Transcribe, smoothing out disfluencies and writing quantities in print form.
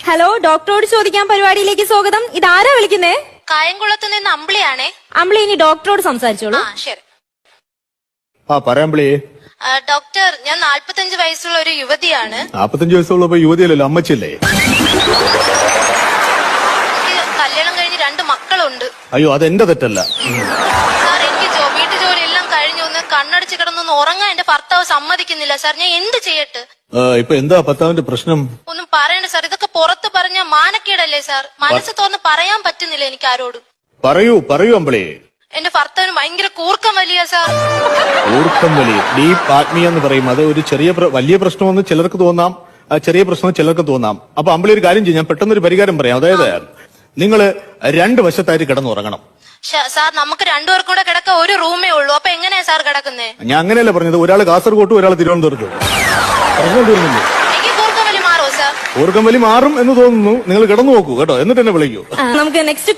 Hello, ഡോക്ടറോട് ചോദിക്കാൻ പരിപാടിയിലേക്ക് സ്വാഗതം. ഇതാരാ വിളിക്കുന്നേ? കായംകുളത്ത് നിന്ന് അമ്പിളിയാണേ. അമ്പിളി, ഇനി ഡോക്ടറോട് സംസാരിച്ചോളൂ. ശരി. പറയാമ്പിളി. ഡോക്ടർ, ഞാൻ 45 വയസ്സുള്ള ഒരു യുവതിയാണ്. 45 വയസ്സുള്ളപ്പോ യുവതിയല്ലല്ലോ, അമ്മച്ചല്ലേ? എനിക്ക് കല്യാണം കഴിഞ്ഞ് 2 മക്കളുണ്ട്. അയ്യോ, അതെന്റെ തെറ്റല്ല. സാർ, എനിക്ക് വീട്ടു ജോലി എല്ലാം കഴിഞ്ഞു. ഒന്ന് കണ്ണടച്ച് കിടന്നൊന്ന് ഉറങ്ങാൻ എന്റെ ഭർത്താവ് സമ്മതിക്കുന്നില്ല. സാർ, ഞാൻ എന്ത് ചെയ്യട്ടെ? ഇപ്പൊ എന്താ ഭർത്താവിന്റെ പ്രശ്നം? ഒന്നും പറയണ്ട സാർ, ഇതൊക്കെ പുറത്ത് പറഞ്ഞ മാനക്കേടല്ലേ സാർ? മനസ്സ് തുറന്ന് പറയാൻ പറ്റുന്നില്ല എനിക്ക് ആരോടും. പറയൂ അമ്പിളി. എന്റെ ഭർത്താവിന് ഭയങ്കര കൂർക്കം വലിയ സാർ. കൂർക്കം വലി, ഡീപ് ആത്മീയ എന്ന് പറയും. അത് ഒരു വലിയ പ്രശ്നമെന്ന് ചിലർക്ക് തോന്നാം, ചെറിയ പ്രശ്നം ചിലർക്ക് തോന്നാം. അപ്പൊ അമ്പിളി ഒരു കാര്യം ചെയ്യും, ഞാൻ പെട്ടെന്നൊരു പരിഹാരം പറയാം. അതായത് നിങ്ങള് 2 വശത്തായിട്ട് കിടന്നുറങ്ങണം. സാർ, നമുക്ക് 2 പേർക്കും കൂടെ കിടക്ക ഒരു റൂമേ ഉള്ളൂ. അപ്പൊ എങ്ങനെയാ സാർ കിടക്കുന്നേ? ഞാൻ അങ്ങനെയല്ല പറഞ്ഞത്, ഒരാൾ കാസർഗോട്ടും ഒരാൾ തിരുവനന്തപുരത്തും. പ്രശ്നം തീർന്നില്ലേ? എനിക്ക് കൂർക്കം വലി മാറോ സാർ? കൂർക്കം വലി മാറും എന്ന് തോന്നുന്നു. നിങ്ങൾ കിടന്നു നോക്കൂ കേട്ടോ, എന്നിട്ട് എന്നെ വിളിക്കൂ. നമുക്ക് നെക്സ്റ്റ്